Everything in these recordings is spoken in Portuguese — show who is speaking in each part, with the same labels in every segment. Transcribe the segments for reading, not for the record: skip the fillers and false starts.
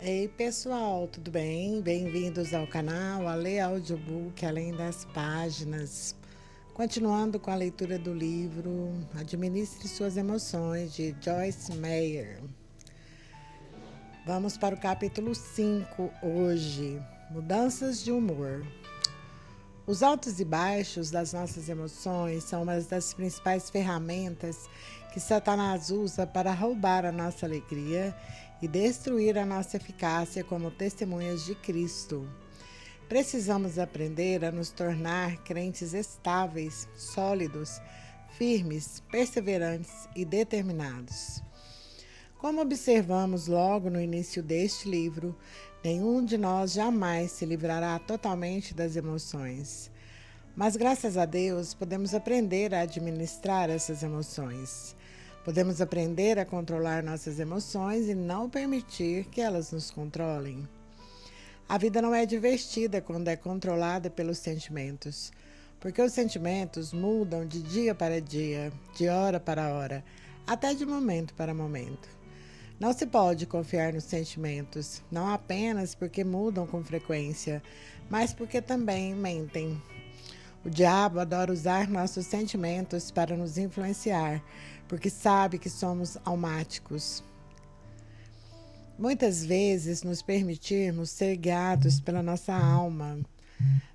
Speaker 1: Ei pessoal, tudo bem? Bem-vindos ao canal Ale Audiobook Além das Páginas. Continuando com a leitura do livro Administre Suas Emoções, de Joyce Meyer. Vamos para o capítulo 5 hoje, Mudanças de Humor. Os altos e baixos das nossas emoções são uma das principais ferramentas que Satanás usa para roubar a nossa alegria e destruir a nossa eficácia como testemunhas de Cristo. Precisamos aprender a nos tornar crentes estáveis, sólidos, firmes, perseverantes e determinados. Como observamos logo no início deste livro, nenhum de nós jamais se livrará totalmente das emoções. Mas graças a Deus podemos aprender a administrar essas emoções. Podemos aprender a controlar nossas emoções e não permitir que elas nos controlem. A vida não é divertida quando é controlada pelos sentimentos, porque os sentimentos mudam de dia para dia, de hora para hora, até de momento para momento. Não se pode confiar nos sentimentos, não apenas porque mudam com frequência, mas porque também mentem. O diabo adora usar nossos sentimentos para nos influenciar, porque sabe que somos almáticos. Muitas vezes nos permitirmos ser guiados pela nossa alma,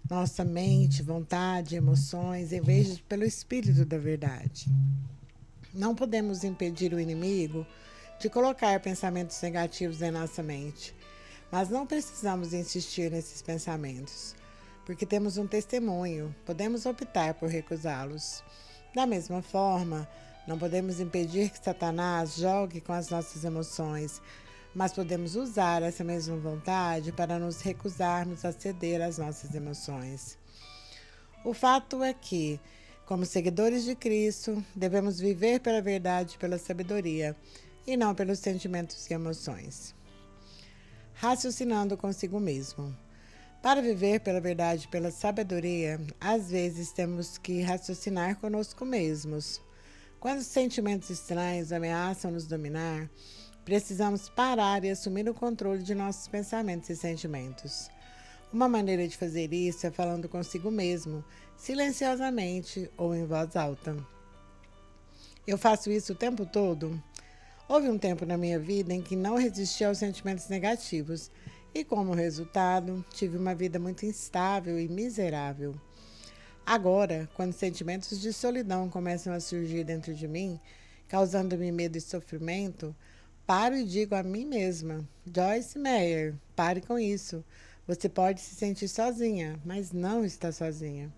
Speaker 1: nossa mente, vontade, emoções, em vez de pelo Espírito da verdade. Não podemos impedir o inimigo de colocar pensamentos negativos em nossa mente, mas não precisamos insistir nesses pensamentos, porque temos um testemunho, podemos optar por recusá-los. Da mesma forma, não podemos impedir que Satanás jogue com as nossas emoções, mas podemos usar essa mesma vontade para nos recusarmos a ceder às nossas emoções. O fato é que, como seguidores de Cristo, devemos viver pela verdade e pela sabedoria, e não pelos sentimentos e emoções. Raciocinando consigo mesmo. Para viver pela verdade e pela sabedoria, às vezes temos que raciocinar conosco mesmos. Quando os sentimentos estranhos ameaçam nos dominar, precisamos parar e assumir o controle de nossos pensamentos e sentimentos. Uma maneira de fazer isso é falando consigo mesmo, silenciosamente ou em voz alta. Eu faço isso o tempo todo. Houve um tempo na minha vida em que não resisti aos sentimentos negativos e, como resultado, tive uma vida muito instável e miserável. Agora, quando sentimentos de solidão começam a surgir dentro de mim, causando-me medo e sofrimento, paro e digo a mim mesma: Joyce Meyer, pare com isso. Você pode se sentir sozinha, mas não está sozinha.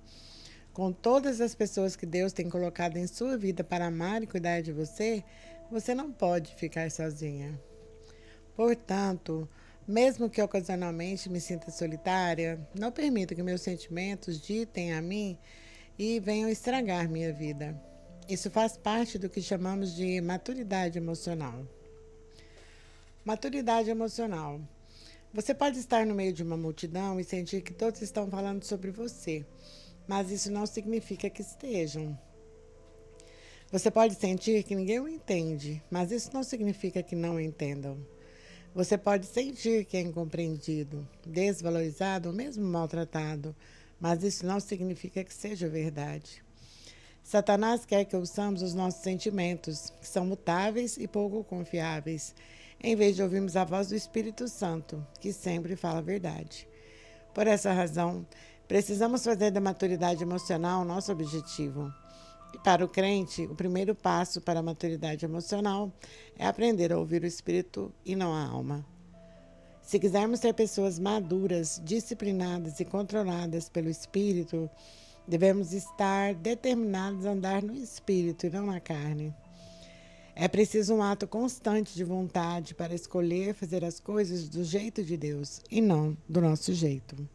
Speaker 1: Com todas as pessoas que Deus tem colocado em sua vida para amar e cuidar de você, você não pode ficar sozinha. Portanto, mesmo que ocasionalmente me sinta solitária, não permito que meus sentimentos ditem a mim e venham estragar minha vida. Isso faz parte do que chamamos de maturidade emocional. Maturidade emocional. Você pode estar no meio de uma multidão e sentir que todos estão falando sobre você, mas isso não significa que estejam. Você pode sentir que ninguém o entende, mas isso não significa que não o entendam. Você pode sentir que é incompreendido, desvalorizado ou mesmo maltratado, mas isso não significa que seja verdade. Satanás quer que ouçamos os nossos sentimentos, que são mutáveis e pouco confiáveis, em vez de ouvirmos a voz do Espírito Santo, que sempre fala a verdade. Por essa razão, precisamos fazer da maturidade emocional nosso objetivo. E para o crente, o primeiro passo para a maturidade emocional é aprender a ouvir o Espírito e não a alma. Se quisermos ser pessoas maduras, disciplinadas e controladas pelo Espírito, devemos estar determinados a andar no Espírito e não na carne. É preciso um ato constante de vontade para escolher fazer as coisas do jeito de Deus e não do nosso jeito.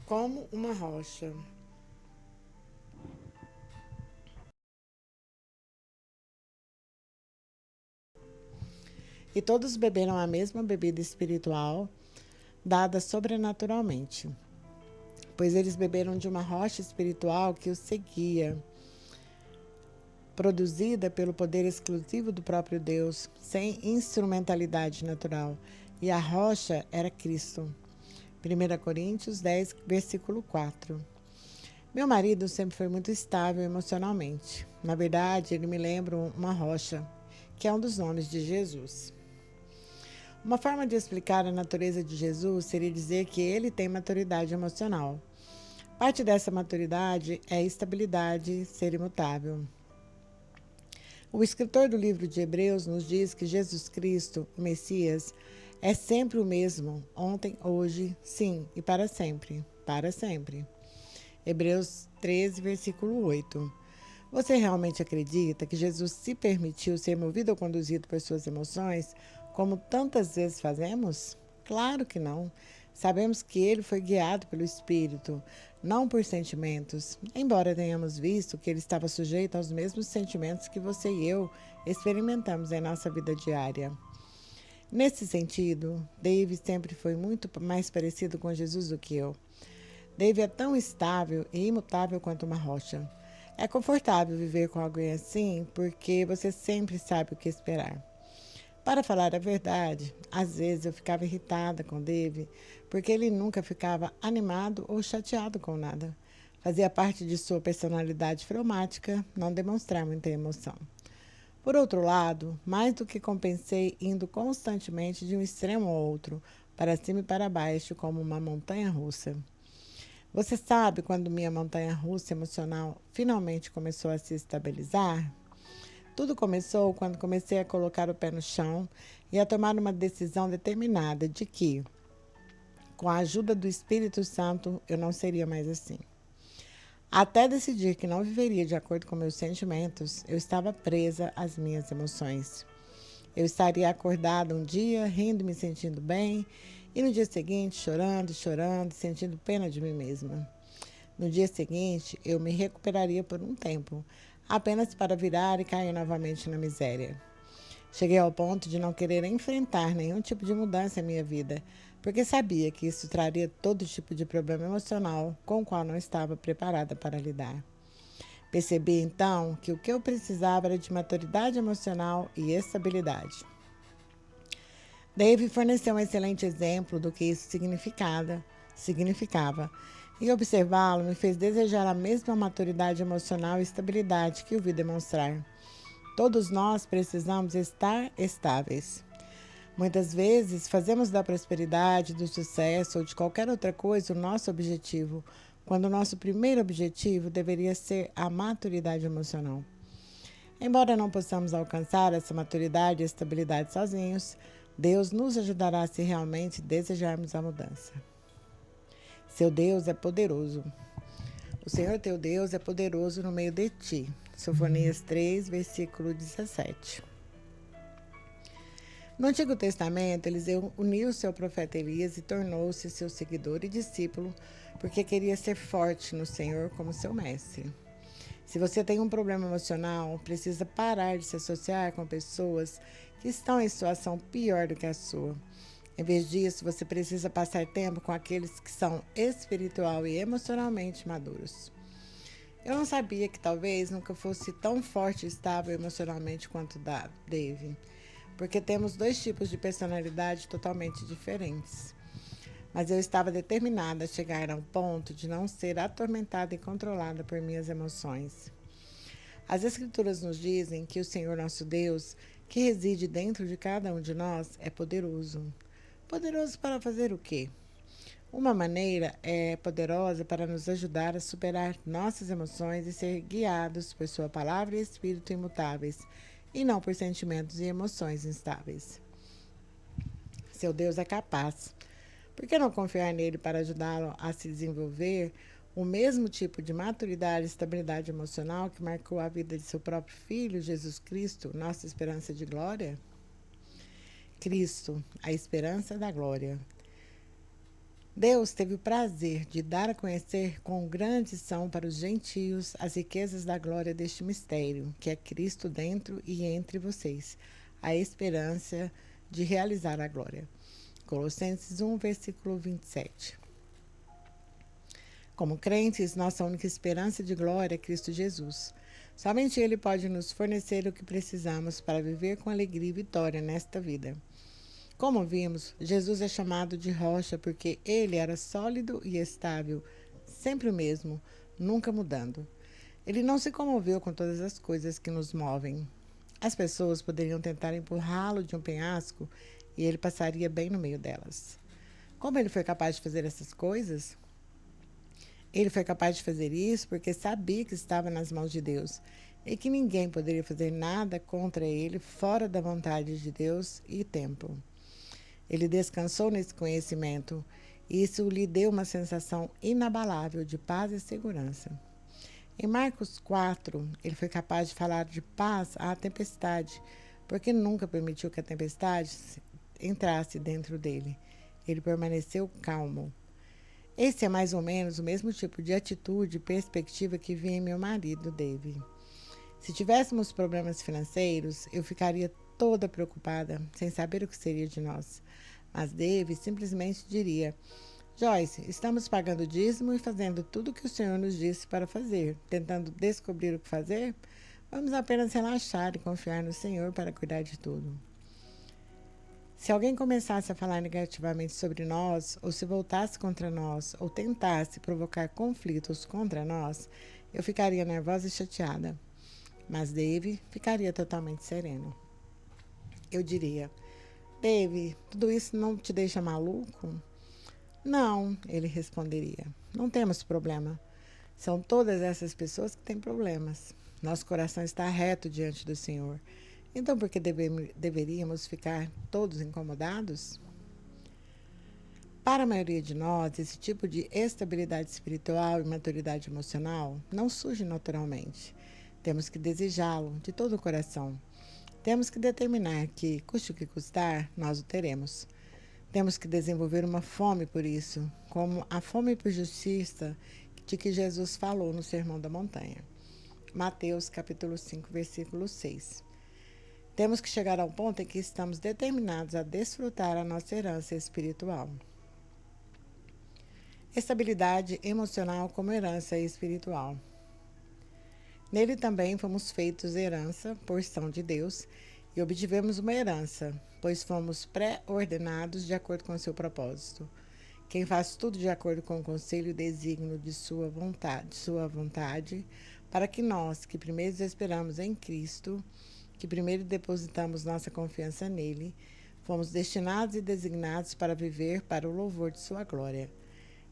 Speaker 1: Como uma rocha. E todos beberam a mesma bebida espiritual, dada sobrenaturalmente, pois eles beberam de uma rocha espiritual que os seguia. produzida pelo poder exclusivo do próprio Deus, sem instrumentalidade natural, e a rocha era Cristo. 1 Coríntios 10, versículo 4. Meu marido sempre foi muito estável emocionalmente. Na verdade, ele me lembra uma rocha, que é um dos nomes de Jesus. Uma forma de explicar a natureza de Jesus seria dizer que ele tem maturidade emocional. Parte dessa maturidade é a estabilidade, ser imutável. O escritor do livro de Hebreus nos diz que Jesus Cristo, o Messias, é sempre o mesmo, ontem, hoje, sim, e para sempre, para sempre. Hebreus 13, versículo 8. Você realmente acredita que Jesus se permitiu ser movido ou conduzido por suas emoções, como tantas vezes fazemos? Claro que não. Sabemos que ele foi guiado pelo Espírito, não por sentimentos, embora tenhamos visto que ele estava sujeito aos mesmos sentimentos que você e eu experimentamos em nossa vida diária. Nesse sentido, Dave sempre foi muito mais parecido com Jesus do que eu. Dave é tão estável e imutável quanto uma rocha. É confortável viver com alguém assim porque você sempre sabe o que esperar. Para falar a verdade, às vezes eu ficava irritada com Dave porque ele nunca ficava animado ou chateado com nada. Fazia parte de sua personalidade fleumática não demonstrar muita emoção. Por outro lado, mais do que compensei indo constantemente de um extremo ao outro, para cima e para baixo, como uma montanha russa. Você sabe quando minha montanha russa emocional finalmente começou a se estabilizar? Tudo começou quando comecei a colocar o pé no chão e a tomar uma decisão determinada de que, com a ajuda do Espírito Santo, eu não seria mais assim. Até decidir que não viveria de acordo com meus sentimentos, eu estava presa às minhas emoções. Eu estaria acordada um dia, rindo e me sentindo bem, e no dia seguinte chorando, sentindo pena de mim mesma. No dia seguinte, eu me recuperaria por um tempo, apenas para virar e cair novamente na miséria. Cheguei ao ponto de não querer enfrentar nenhum tipo de mudança em minha vida, porque sabia que isso traria todo tipo de problema emocional com o qual não estava preparada para lidar. Percebi então que o que eu precisava era de maturidade emocional e estabilidade. Dave forneceu um excelente exemplo do que isso significava, e observá-lo me fez desejar a mesma maturidade emocional e estabilidade que o vi demonstrar. Todos nós precisamos estar estáveis. Muitas vezes fazemos da prosperidade, do sucesso ou de qualquer outra coisa o nosso objetivo, quando o nosso primeiro objetivo deveria ser a maturidade emocional. Embora não possamos alcançar essa maturidade e estabilidade sozinhos, Deus nos ajudará se realmente desejarmos a mudança. Seu Deus é poderoso. O Senhor teu Deus é poderoso no meio de ti. Sofonias 3, versículo 17. No Antigo Testamento, Eliseu uniu-se ao profeta Elias e tornou-se seu seguidor e discípulo, porque queria ser forte no Senhor como seu mestre. Se você tem um problema emocional, precisa parar de se associar com pessoas que estão em situação pior do que a sua. Em vez disso, você precisa passar tempo com aqueles que são espiritual e emocionalmente maduros. Eu não sabia que talvez nunca fosse tão forte e estável emocionalmente quanto Dave, porque temos dois tipos de personalidade totalmente diferentes. Mas eu estava determinada a chegar ao ponto de não ser atormentada e controlada por minhas emoções. As Escrituras nos dizem que o Senhor nosso Deus, que reside dentro de cada um de nós, é poderoso. Poderoso para fazer o quê? Uma maneira é poderosa para nos ajudar a superar nossas emoções e ser guiados por sua palavra e espírito imutáveis, e não por sentimentos e emoções instáveis. Seu Deus é capaz. Por que não confiar nele para ajudá-lo a se desenvolver o mesmo tipo de maturidade e estabilidade emocional que marcou a vida de seu próprio Filho, Jesus Cristo, nossa esperança de glória? Cristo, a esperança da glória. Deus teve o prazer de dar a conhecer quão grandes são para os gentios as riquezas da glória deste mistério, que é Cristo dentro e entre vocês, a esperança de realizar a glória. Colossenses 1, versículo 27. Como crentes, nossa única esperança de glória é Cristo Jesus. Somente Ele pode nos fornecer o que precisamos para viver com alegria e vitória nesta vida. Como vimos, Jesus é chamado de rocha porque ele era sólido e estável, sempre o mesmo, nunca mudando. Ele não se comoveu com todas as coisas que nos movem. As pessoas poderiam tentar empurrá-lo de um penhasco e ele passaria bem no meio delas. Como ele foi capaz de fazer essas coisas? Ele foi capaz de fazer isso porque sabia que estava nas mãos de Deus e que ninguém poderia fazer nada contra ele fora da vontade de Deus e tempo. Ele descansou nesse conhecimento e isso lhe deu uma sensação inabalável de paz e segurança. Em Marcos 4, ele foi capaz de falar de paz à tempestade, porque nunca permitiu que a tempestade entrasse dentro dele. Ele permaneceu calmo. Esse é mais ou menos o mesmo tipo de atitude e perspectiva que vi em meu marido, Dave. Se tivéssemos problemas financeiros, eu ficaria toda preocupada, sem saber o que seria de nós. Mas Dave simplesmente diria: Joyce, estamos pagando dízimo e fazendo tudo o que o Senhor nos disse para fazer, tentando descobrir o que fazer? Vamos apenas relaxar e confiar no Senhor para cuidar de tudo. Se alguém começasse a falar negativamente sobre nós, ou se voltasse contra nós, ou tentasse provocar conflitos contra nós, eu ficaria nervosa e chateada. Mas Dave ficaria totalmente sereno. Eu diria: Dave, tudo isso não te deixa maluco? Não, ele responderia. Não temos problema. São todas essas pessoas que têm problemas. Nosso coração está reto diante do Senhor. Então, por que deveríamos ficar todos incomodados? Para a maioria de nós, esse tipo de estabilidade espiritual e maturidade emocional não surge naturalmente. Temos que desejá-lo de todo o coração. Temos que determinar que, custe o que custar, nós o teremos. Temos que desenvolver uma fome por isso, como a fome por justiça de que Jesus falou no Sermão da Montanha. Mateus capítulo 5, versículo 6. Temos que chegar ao ponto em que estamos determinados a desfrutar a nossa herança espiritual. Estabilidade emocional como herança espiritual. Nele também fomos feitos herança, porção de Deus, e obtivemos uma herança, pois fomos pré-ordenados de acordo com seu propósito. Quem faz tudo de acordo com o conselho e desígnio de sua vontade, para que nós, que primeiro esperamos em Cristo, que primeiro depositamos nossa confiança nele, fomos destinados e designados para viver para o louvor de sua glória.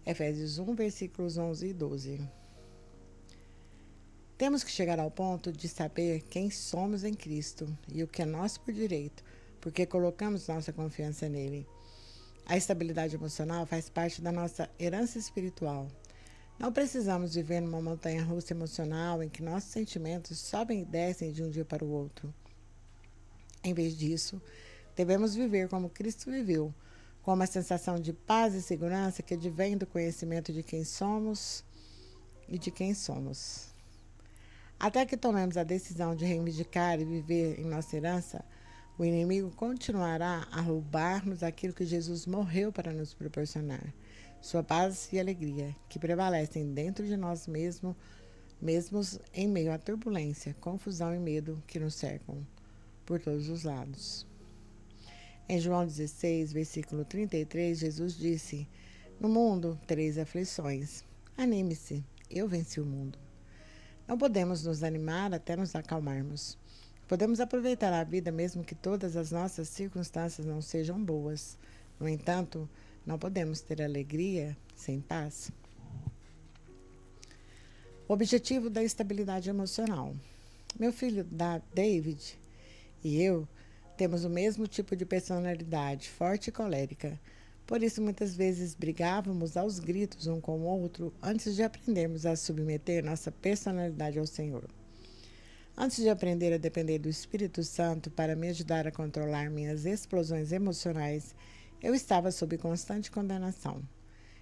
Speaker 1: Efésios 1, versículos 11 e 12. Temos que chegar ao ponto de saber quem somos em Cristo e o que é nosso por direito, porque colocamos nossa confiança nele. A estabilidade emocional faz parte da nossa herança espiritual. Não precisamos viver numa montanha-russa emocional em que nossos sentimentos sobem e descem de um dia para o outro. Em vez disso, devemos viver como Cristo viveu, com uma sensação de paz e segurança que advém do conhecimento de quem somos e de quem somos. Até que tomemos a decisão de reivindicar e viver em nossa herança, o inimigo continuará a roubar-nos aquilo que Jesus morreu para nos proporcionar, sua paz e alegria, que prevalecem dentro de nós mesmos em meio à turbulência, confusão e medo que nos cercam por todos os lados. Em João 16, versículo 33, Jesus disse: No mundo tereis aflições. Anime-se, eu venci o mundo. Não podemos nos animar até nos acalmarmos. Podemos aproveitar a vida mesmo que todas as nossas circunstâncias não sejam boas. No entanto, não podemos ter alegria sem paz. O objetivo da estabilidade emocional. Meu filho David e eu temos o mesmo tipo de personalidade, forte e colérica. Por isso, muitas vezes brigávamos aos gritos um com o outro antes de aprendermos a submeter nossa personalidade ao Senhor. Antes de aprender a depender do Espírito Santo para me ajudar a controlar minhas explosões emocionais, eu estava sob constante condenação.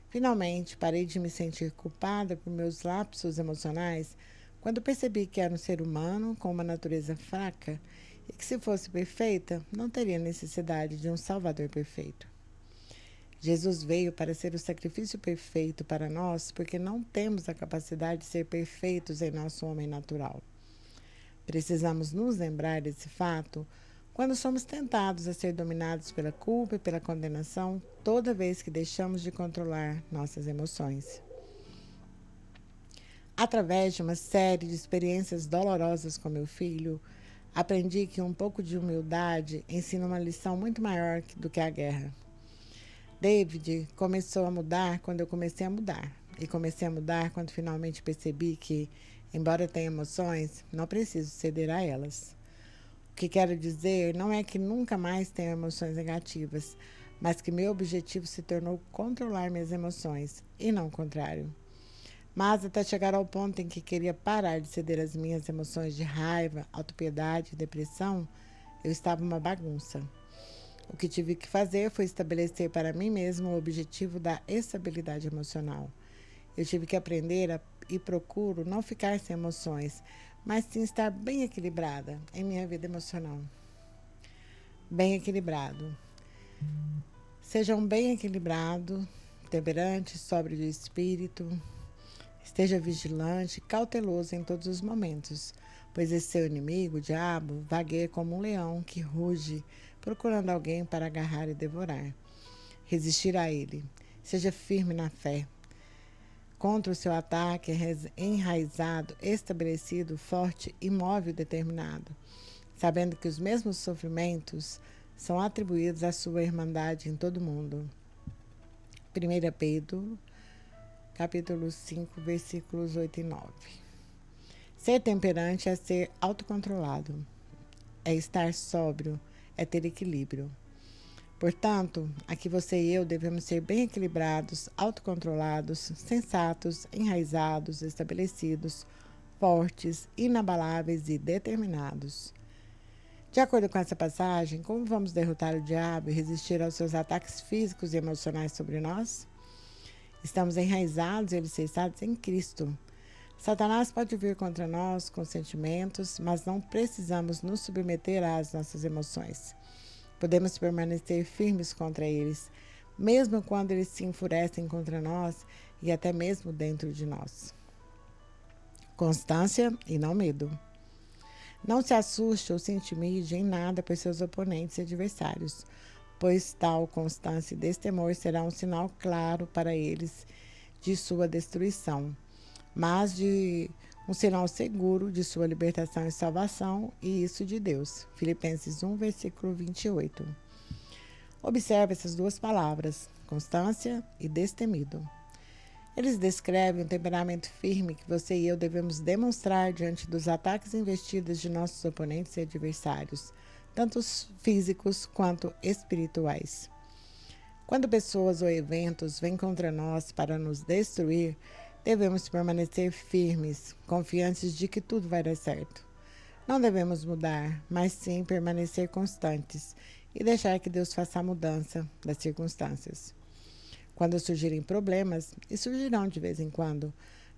Speaker 1: Finalmente, parei de me sentir culpada por meus lapsos emocionais quando percebi que era um ser humano com uma natureza fraca e que, se fosse perfeita, não teria necessidade de um Salvador perfeito. Jesus veio para ser o sacrifício perfeito para nós, porque não temos a capacidade de ser perfeitos em nosso homem natural. Precisamos nos lembrar desse fato quando somos tentados a ser dominados pela culpa e pela condenação toda vez que deixamos de controlar nossas emoções. Através de uma série de experiências dolorosas com meu filho, aprendi que um pouco de humildade ensina uma lição muito maior do que a guerra. David começou a mudar quando eu comecei a mudar. E comecei a mudar quando finalmente percebi que, embora tenha emoções, não preciso ceder a elas. O que quero dizer não é que nunca mais tenho emoções negativas, mas que meu objetivo se tornou controlar minhas emoções, e não o contrário. Mas até chegar ao ponto em que queria parar de ceder às minhas emoções de raiva, autopiedade e depressão, eu estava uma bagunça. O que tive que fazer foi estabelecer para mim mesmo o objetivo da estabilidade emocional. Eu tive que aprender e procuro não ficar sem emoções, mas sim estar bem equilibrada em minha vida emocional. Bem equilibrado. Sejam bem equilibrado, temperante, sóbrio de espírito. Esteja vigilante e cauteloso em todos os momentos, pois esse seu inimigo, o diabo, vagueia como um leão que ruge, procurando alguém para agarrar e devorar. Resistir a ele. Seja firme na fé. Contra o seu ataque, enraizado, estabelecido, forte, imóvel e determinado, sabendo que os mesmos sofrimentos são atribuídos à sua irmandade em todo o mundo. 1 Pedro, capítulo 5, versículos 8 e 9. Ser temperante é ser autocontrolado, é estar sóbrio, é ter equilíbrio. Portanto, aqui você e eu devemos ser bem equilibrados, autocontrolados, sensatos, enraizados, estabelecidos, fortes, inabaláveis e determinados. De acordo com essa passagem, como vamos derrotar o diabo e resistir aos seus ataques físicos e emocionais sobre nós? Estamos enraizados e alicerçados em Cristo. Satanás pode vir contra nós com sentimentos, mas não precisamos nos submeter às nossas emoções. Podemos permanecer firmes contra eles, mesmo quando eles se enfurecem contra nós e até mesmo dentro de nós. Constância e não medo. Não se assuste ou se intimide em nada por seus oponentes e adversários, pois tal constância e destemor será um sinal claro para eles de sua destruição, mas de um sinal seguro de sua libertação e salvação, e isso de Deus. Filipenses 1, versículo 28. Observe essas duas palavras, constância e destemido. Eles descrevem um temperamento firme que você e eu devemos demonstrar diante dos ataques investidos de nossos oponentes e adversários, tanto físicos quanto espirituais. Quando pessoas ou eventos vêm contra nós para nos destruir, devemos permanecer firmes, confiantes de que tudo vai dar certo. Não devemos mudar, mas sim permanecer constantes e deixar que Deus faça a mudança das circunstâncias. Quando surgirem problemas, e surgirão de vez em quando,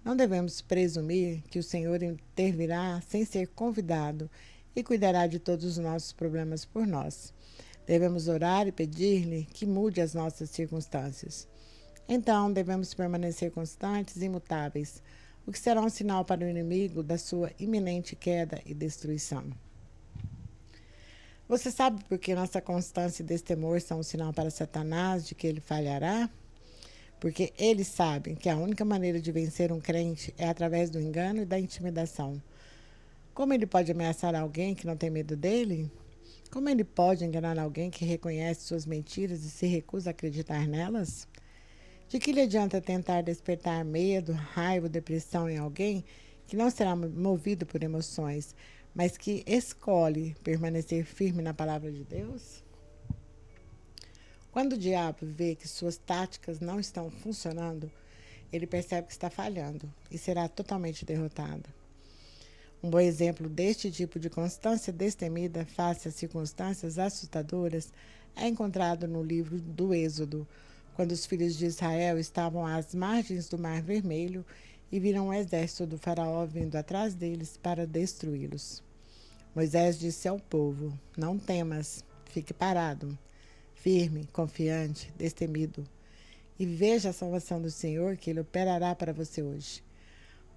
Speaker 1: não devemos presumir que o Senhor intervirá sem ser convidado e cuidará de todos os nossos problemas por nós. Devemos orar e pedir-lhe que mude as nossas circunstâncias. Então, devemos permanecer constantes e imutáveis, o que será um sinal para o inimigo da sua iminente queda e destruição. Você sabe por que nossa constância e destemor são um sinal para Satanás de que ele falhará? Porque eles sabem que a única maneira de vencer um crente é através do engano e da intimidação. Como ele pode ameaçar alguém que não tem medo dele? Como ele pode enganar alguém que reconhece suas mentiras e se recusa a acreditar nelas? De que lhe adianta tentar despertar medo, raiva ou depressão em alguém que não será movido por emoções, mas que escolhe permanecer firme na palavra de Deus? Quando o diabo vê que suas táticas não estão funcionando, ele percebe que está falhando e será totalmente derrotado. Um bom exemplo deste tipo de constância destemida face às circunstâncias assustadoras é encontrado no livro do Êxodo, quando os filhos de Israel estavam às margens do Mar Vermelho e viram o exército do faraó vindo atrás deles para destruí-los. Moisés disse ao povo: "Não temas, fique parado, firme, confiante, destemido, e veja a salvação do Senhor que ele operará para você hoje.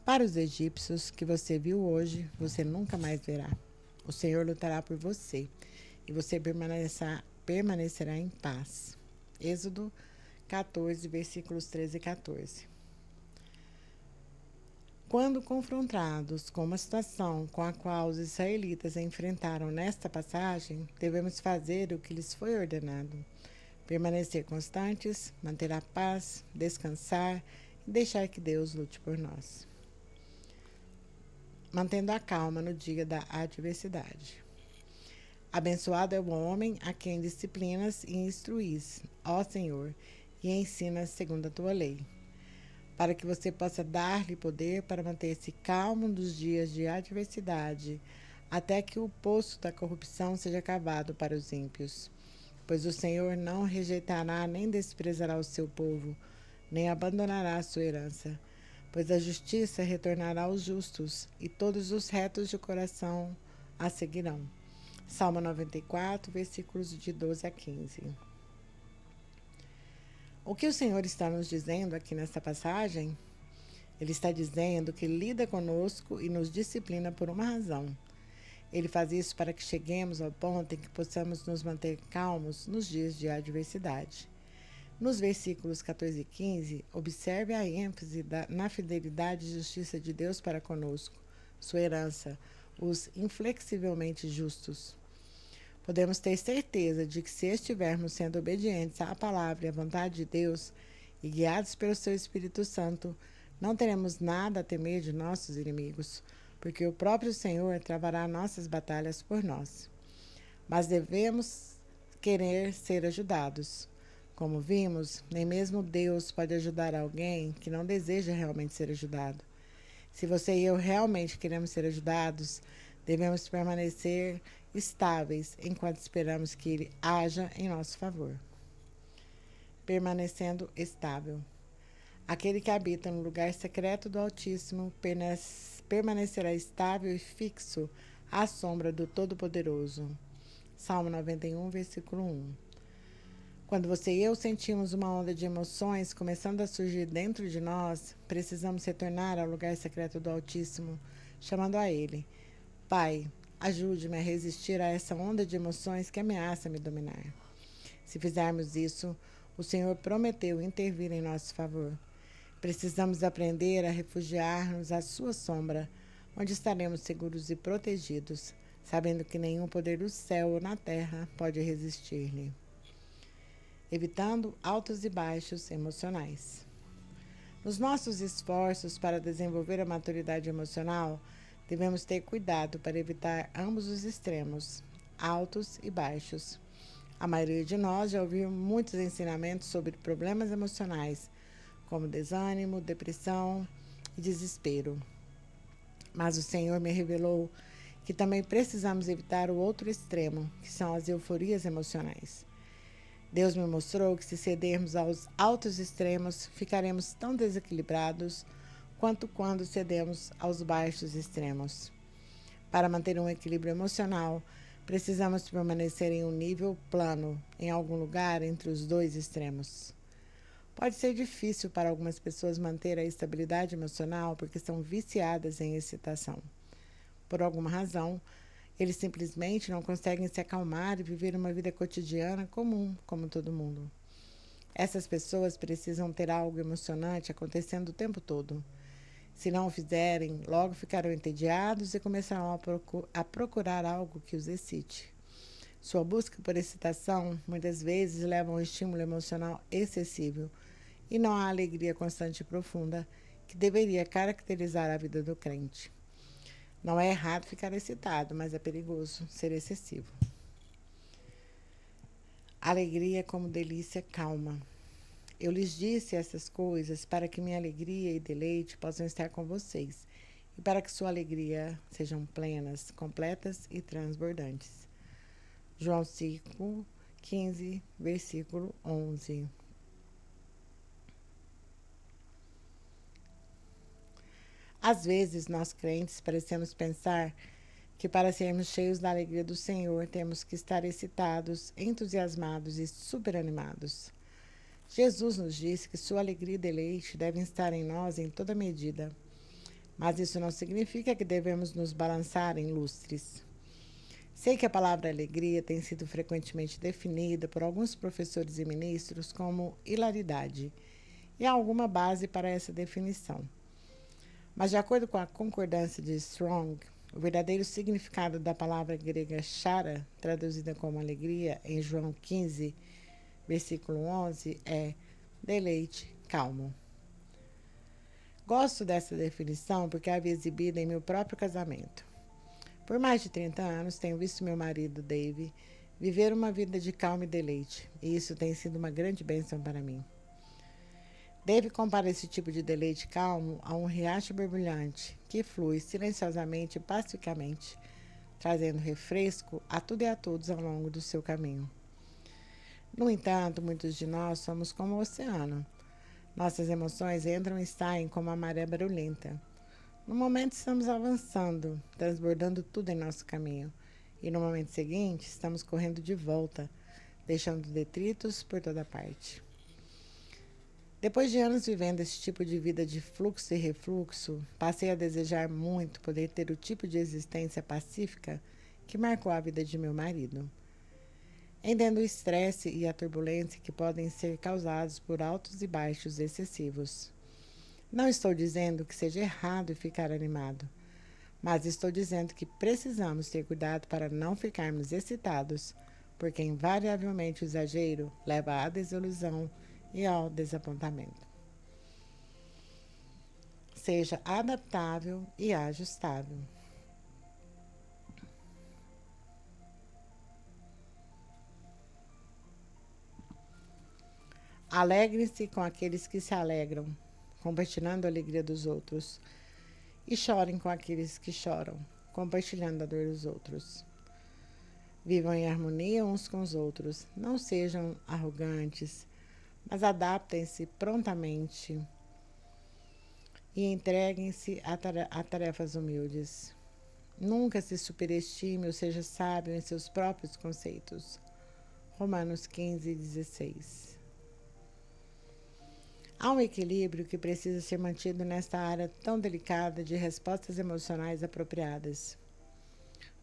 Speaker 1: Para os egípcios que você viu hoje, você nunca mais verá. O Senhor lutará por você e você permanecerá em paz. Êxodo 14, versículos 13 e 14. Quando confrontados com uma situação com a qual os israelitas enfrentaram nesta passagem, devemos fazer o que lhes foi ordenado: permanecer constantes, manter a paz, descansar e deixar que Deus lute por nós. Mantendo a calma no dia da adversidade. Abençoado é o homem a quem disciplinas e instruís, ó Senhor, e ensinas segundo a tua lei, para que você possa dar-lhe poder para manter-se calmo nos dias de adversidade, até que o poço da corrupção seja cavado para os ímpios. Pois o Senhor não rejeitará nem desprezará o seu povo, nem abandonará a sua herança. Pois a justiça retornará aos justos, e todos os retos de coração a seguirão. Salmo 94, versículos de 12 a 15. O que o Senhor está nos dizendo aqui nesta passagem? Ele está dizendo que lida conosco e nos disciplina por uma razão. Ele faz isso para que cheguemos ao ponto em que possamos nos manter calmos nos dias de adversidade. Nos versículos 14 e 15, observe a ênfase na fidelidade e justiça de Deus para conosco, sua herança, os inflexivelmente justos. Podemos ter certeza de que, se estivermos sendo obedientes à palavra e à vontade de Deus e guiados pelo seu Espírito Santo, não teremos nada a temer de nossos inimigos, porque o próprio Senhor travará nossas batalhas por nós. Mas devemos querer ser ajudados. Como vimos, nem mesmo Deus pode ajudar alguém que não deseja realmente ser ajudado. Se você e eu realmente queremos ser ajudados, devemos permanecer estáveis enquanto esperamos que Ele haja em nosso favor. Permanecendo estável. Aquele que habita no lugar secreto do Altíssimo permanecerá estável e fixo à sombra do Todo-Poderoso. Salmo 91, versículo 1. Quando você e eu sentimos uma onda de emoções começando a surgir dentro de nós, precisamos retornar ao lugar secreto do Altíssimo, chamando a Ele: Pai, ajude-me a resistir a essa onda de emoções que ameaça me dominar. Se fizermos isso, o Senhor prometeu intervir em nosso favor. Precisamos aprender a refugiar-nos à sua sombra, onde estaremos seguros e protegidos, sabendo que nenhum poder do céu ou na terra pode resistir-lhe. Evitando altos e baixos emocionais. Nos nossos esforços para desenvolver a maturidade emocional, devemos ter cuidado para evitar ambos os extremos, altos e baixos. A maioria de nós já ouviu muitos ensinamentos sobre problemas emocionais, como desânimo, depressão e desespero. Mas o Senhor me revelou que também precisamos evitar o outro extremo, que são as euforias emocionais. Deus me mostrou que, se cedermos aos altos extremos, ficaremos tão desequilibrados quanto quando cedemos aos baixos extremos. Para manter um equilíbrio emocional, precisamos permanecer em um nível plano, em algum lugar entre os dois extremos. Pode ser difícil para algumas pessoas manter a estabilidade emocional porque são viciadas em excitação. Por alguma razão, eles simplesmente não conseguem se acalmar e viver uma vida cotidiana comum, como todo mundo. Essas pessoas precisam ter algo emocionante acontecendo o tempo todo. Se não o fizerem, logo ficarão entediados e começarão a procurar algo que os excite. Sua busca por excitação muitas vezes leva a um estímulo emocional excessivo e não há alegria constante e profunda que deveria caracterizar a vida do crente. Não é errado ficar excitado, mas é perigoso ser excessivo. Alegria como delícia calma. Eu lhes disse essas coisas para que minha alegria e deleite possam estar com vocês e para que sua alegria sejam plenas, completas e transbordantes. João 5, 15, versículo 11. Às vezes, nós crentes parecemos pensar que, para sermos cheios da alegria do Senhor, temos que estar excitados, entusiasmados e superanimados. Jesus nos disse que sua alegria e deleite devem estar em nós em toda medida. Mas isso não significa que devemos nos balançar em lustres. Sei que a palavra alegria tem sido frequentemente definida por alguns professores e ministros como hilaridade, e há alguma base para essa definição. Mas, de acordo com a concordância de Strong, o verdadeiro significado da palavra grega chara, traduzida como alegria em João 15, versículo 11, é deleite calmo. Gosto dessa definição porque a vi exibida em meu próprio casamento. Por mais de 30 anos, tenho visto meu marido, Dave, viver uma vida de calma e deleite, e isso tem sido uma grande bênção para mim. Dave compara esse tipo de deleite calmo a um riacho borbulhante que flui silenciosamente e pacificamente, trazendo refresco a tudo e a todos ao longo do seu caminho. No entanto, muitos de nós somos como o oceano. Nossas emoções entram e saem como a maré barulhenta. No momento estamos avançando, transbordando tudo em nosso caminho, e no momento seguinte estamos correndo de volta, deixando detritos por toda parte. Depois de anos vivendo esse tipo de vida de fluxo e refluxo, passei a desejar muito poder ter o tipo de existência pacífica que marcou a vida de meu marido. Entendo o estresse e a turbulência que podem ser causados por altos e baixos excessivos. Não estou dizendo que seja errado ficar animado, mas estou dizendo que precisamos ter cuidado para não ficarmos excitados, porque invariavelmente o exagero leva à desilusão e ao desapontamento. Seja adaptável e ajustável. Alegre-se com aqueles que se alegram, compartilhando a alegria dos outros, e chorem com aqueles que choram, compartilhando a dor dos outros. Vivam em harmonia uns com os outros, não sejam arrogantes, mas adaptem-se prontamente e entreguem-se a tarefas humildes. Nunca se superestime ou seja sábio em seus próprios conceitos. Romanos 15, 16. Há um equilíbrio que precisa ser mantido nesta área tão delicada de respostas emocionais apropriadas.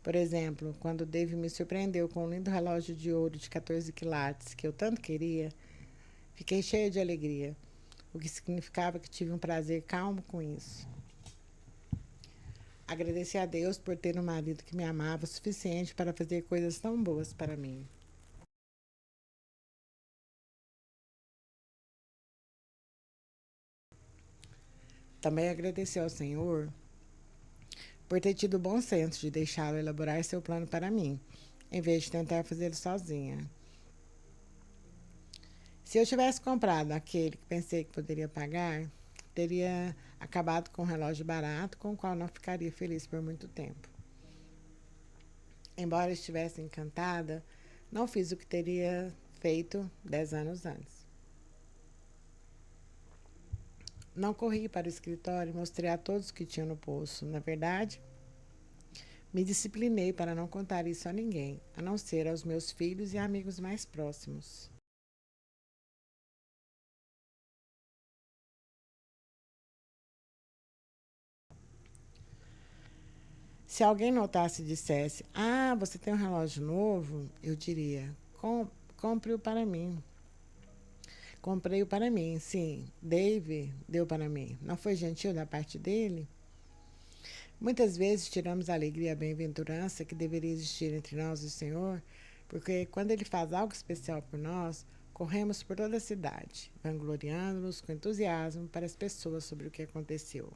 Speaker 1: Por exemplo, quando Dave me surpreendeu com um lindo relógio de ouro de 14 quilates que eu tanto queria, fiquei cheia de alegria, o que significava que tive um prazer calmo com isso. Agradeci a Deus por ter um marido que me amava o suficiente para fazer coisas tão boas para mim. Também agradeci ao Senhor por ter tido o bom senso de deixá-lo elaborar seu plano para mim, em vez de tentar fazê-lo sozinha. Se eu tivesse comprado aquele que pensei que poderia pagar, teria acabado com um relógio barato com o qual não ficaria feliz por muito tempo. Embora estivesse encantada, não fiz o que teria feito 10 anos antes. Não corri para o escritório e mostrei a todos o que tinha no bolso. Na verdade, me disciplinei para não contar isso a ninguém, a não ser aos meus filhos e amigos mais próximos. Se alguém notasse e dissesse: "Ah, você tem um relógio novo?", eu diria: Compre-o para mim. Comprei-o para mim, sim. Dave deu para mim. Não foi gentil da parte dele?" Muitas vezes tiramos a alegria e a bem-aventurança que deveria existir entre nós e o Senhor, porque quando Ele faz algo especial por nós, corremos por toda a cidade, vangloriando-nos com entusiasmo para as pessoas sobre o que aconteceu.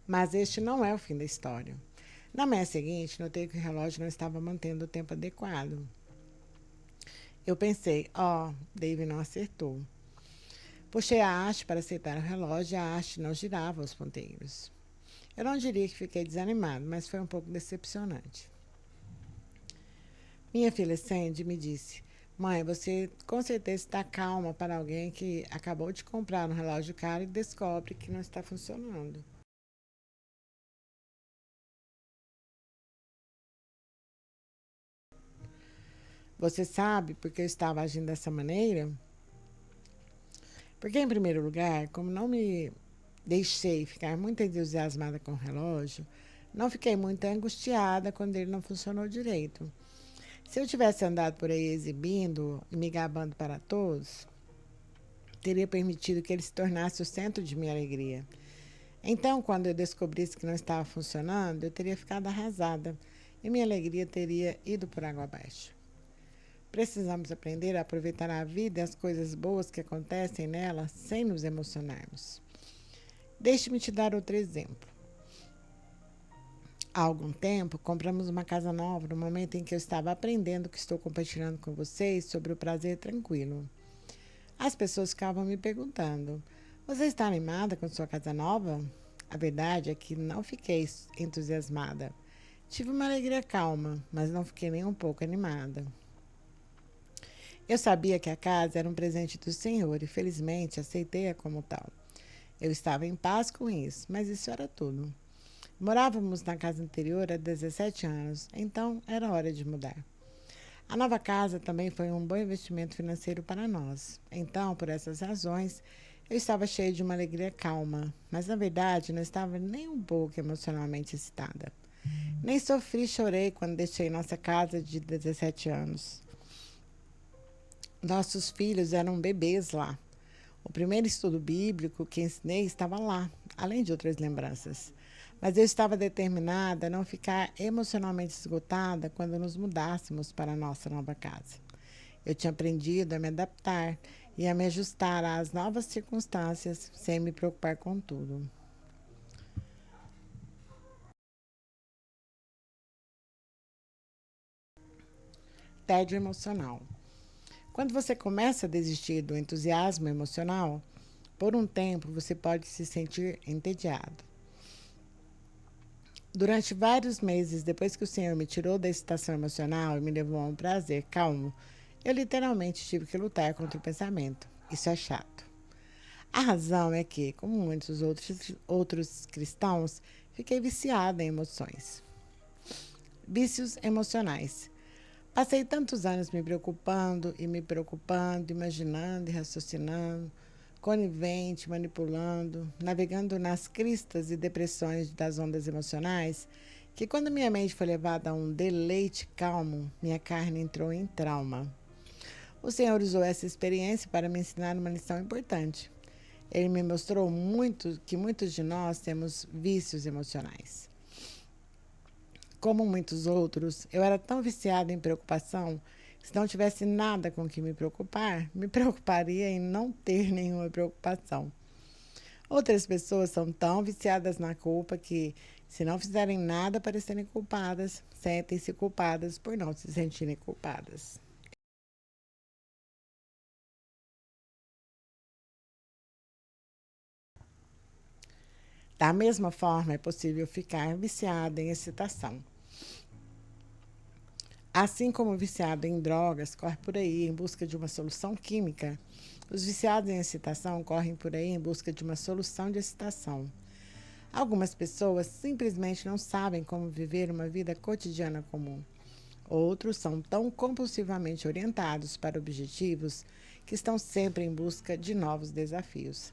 Speaker 1: Mas este não é o fim da história. Na manhã seguinte, notei que o relógio não estava mantendo o tempo adequado. Eu pensei: Dave não acertou. Puxei a haste para aceitar o relógio e a haste não girava aos ponteiros. Eu não diria que fiquei desanimado, mas foi um pouco decepcionante. Minha filha Sandy me disse: "Mãe, você com certeza está calma para alguém que acabou de comprar um relógio caro e descobre que não está funcionando." Você sabe por que eu estava agindo dessa maneira? Porque, em primeiro lugar, como não me deixei ficar muito entusiasmada com o relógio, não fiquei muito angustiada quando ele não funcionou direito. Se eu tivesse andado por aí exibindo e me gabando para todos, teria permitido que ele se tornasse o centro de minha alegria. Então, quando eu descobrisse que não estava funcionando, eu teria ficado arrasada e minha alegria teria ido por água abaixo. Precisamos aprender a aproveitar a vida e as coisas boas que acontecem nela sem nos emocionarmos. Deixe-me te dar outro exemplo. Há algum tempo, compramos uma casa nova no momento em que eu estava aprendendo o que estou compartilhando com vocês sobre o prazer tranquilo. As pessoas ficavam me perguntando: você está animada com sua casa nova? A verdade é que não fiquei entusiasmada. Tive uma alegria calma, mas não fiquei nem um pouco animada. Eu sabia que a casa era um presente do Senhor e felizmente aceitei-a como tal. Eu estava em paz com isso, mas isso era tudo. Morávamos na casa anterior há 17 anos, então era hora de mudar. A nova casa também foi um bom investimento financeiro para nós. Então, por essas razões, eu estava cheia de uma alegria calma, mas na verdade não estava nem um pouco emocionalmente excitada. Nem sofri e chorei quando deixei nossa casa de 17 anos. Nossos filhos eram bebês lá. O primeiro estudo bíblico que ensinei estava lá, além de outras lembranças. Mas eu estava determinada a não ficar emocionalmente esgotada quando nos mudássemos para a nossa nova casa. Eu tinha aprendido a me adaptar e a me ajustar às novas circunstâncias sem me preocupar com tudo. Tédio emocional. Quando você começa a desistir do entusiasmo emocional, por um tempo você pode se sentir entediado. Durante vários meses depois que o Senhor me tirou da excitação emocional e me levou a um prazer calmo, eu literalmente tive que lutar contra o pensamento. Isso é chato. A razão é que, como muitos outros cristãos, fiquei viciada em emoções. Vícios emocionais. Passei tantos anos me preocupando, imaginando e raciocinando, conivente, manipulando, navegando nas cristas e depressões das ondas emocionais, que quando minha mente foi levada a um deleite calmo, minha carne entrou em trauma. O Senhor usou essa experiência para me ensinar uma lição importante. Ele me mostrou muito que muitos de nós temos vícios emocionais. Como muitos outros, eu era tão viciada em preocupação que se não tivesse nada com que me preocupar, me preocuparia em não ter nenhuma preocupação. Outras pessoas são tão viciadas na culpa que, se não fizerem nada para serem culpadas, sentem-se culpadas por não se sentirem culpadas. Da mesma forma, é possível ficar viciada em excitação. Assim como o viciado em drogas corre por aí em busca de uma solução química, os viciados em excitação correm por aí em busca de uma solução de excitação. Algumas pessoas simplesmente não sabem como viver uma vida cotidiana comum. Outros são tão compulsivamente orientados para objetivos que estão sempre em busca de novos desafios.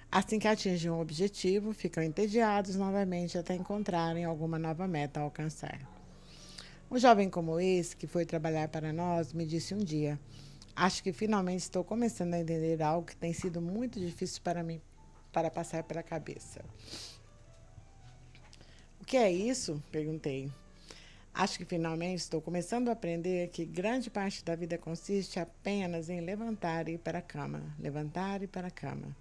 Speaker 1: Assim que atingem um objetivo, ficam entediados novamente até encontrarem alguma nova meta a alcançar. Um jovem como esse, que foi trabalhar para nós, me disse um dia: acho que finalmente estou começando a entender algo que tem sido muito difícil para mim para passar pela cabeça. O que é isso? Perguntei. Acho que finalmente estou começando a aprender que grande parte da vida consiste apenas em levantar e ir para a cama, levantar e ir para a cama.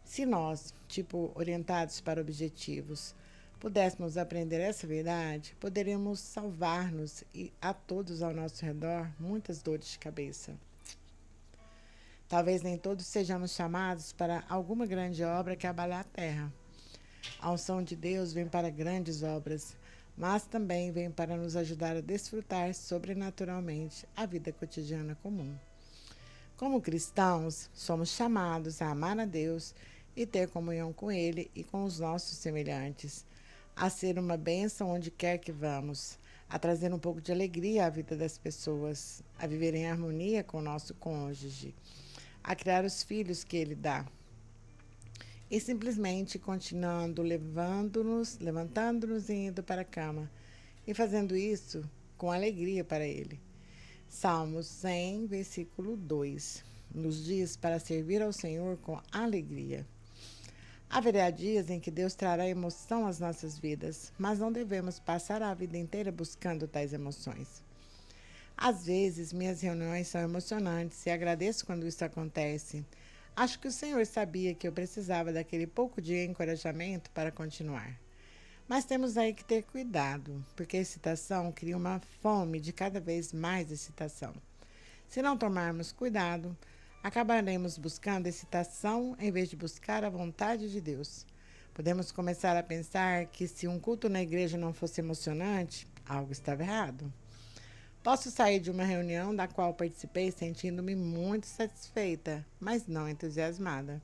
Speaker 1: Se nós, tipo orientados para objetivos, pudéssemos aprender essa verdade, poderíamos salvar-nos e a todos ao nosso redor muitas dores de cabeça. Talvez nem todos sejamos chamados para alguma grande obra que abale a terra. A unção de Deus vem para grandes obras, mas também vem para nos ajudar a desfrutar sobrenaturalmente a vida cotidiana comum. Como cristãos, somos chamados a amar a Deus e ter comunhão com Ele e com os nossos semelhantes, a ser uma bênção onde quer que vamos, a trazer um pouco de alegria à vida das pessoas, a viver em harmonia com o nosso cônjuge, a criar os filhos que ele dá. E simplesmente continuando levantando-nos e indo para a cama. E fazendo isso com alegria para ele. Salmos 100, versículo 2. Nos diz para servir ao Senhor com alegria. Haverá dias em que Deus trará emoção às nossas vidas, mas não devemos passar a vida inteira buscando tais emoções. Às vezes, minhas reuniões são emocionantes e agradeço quando isso acontece. Acho que o Senhor sabia que eu precisava daquele pouco de encorajamento para continuar. Mas temos aí que ter cuidado, porque a excitação cria uma fome de cada vez mais excitação. Se não tomarmos cuidado, acabaremos buscando excitação em vez de buscar a vontade de Deus. Podemos começar a pensar que se um culto na igreja não fosse emocionante, algo estava errado. Posso sair de uma reunião da qual participei sentindo-me muito satisfeita, mas não entusiasmada.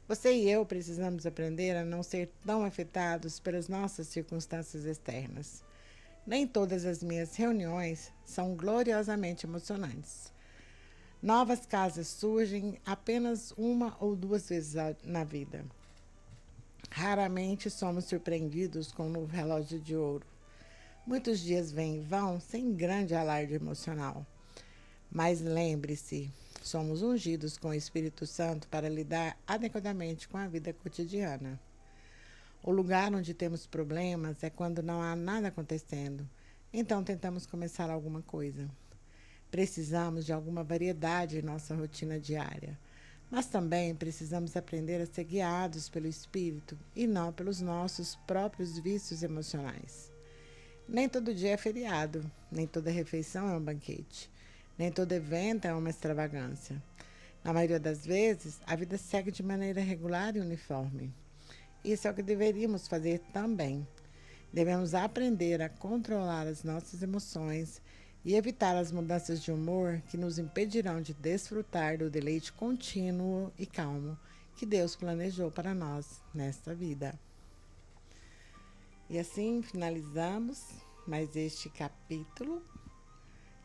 Speaker 1: Você e eu precisamos aprender a não ser tão afetados pelas nossas circunstâncias externas. Nem todas as minhas reuniões são gloriosamente emocionantes. Novas casas surgem apenas uma ou duas vezes na vida. Raramente somos surpreendidos com um novo relógio de ouro. Muitos dias vêm e vão sem grande alarde emocional. Mas lembre-se, somos ungidos com o Espírito Santo para lidar adequadamente com a vida cotidiana. O lugar onde temos problemas é quando não há nada acontecendo. Então tentamos começar alguma coisa. Precisamos de alguma variedade em nossa rotina diária. Mas também precisamos aprender a ser guiados pelo Espírito e não pelos nossos próprios vícios emocionais. Nem todo dia é feriado, nem toda refeição é um banquete, nem todo evento é uma extravagância. Na maioria das vezes, a vida segue de maneira regular e uniforme. Isso é o que deveríamos fazer também. Devemos aprender a controlar as nossas emoções e evitar as mudanças de humor que nos impedirão de desfrutar do deleite contínuo e calmo que Deus planejou para nós nesta vida. E assim finalizamos mais este capítulo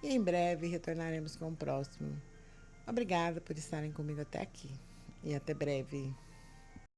Speaker 1: e em breve retornaremos com o próximo. Obrigada por estarem comigo até aqui e até breve.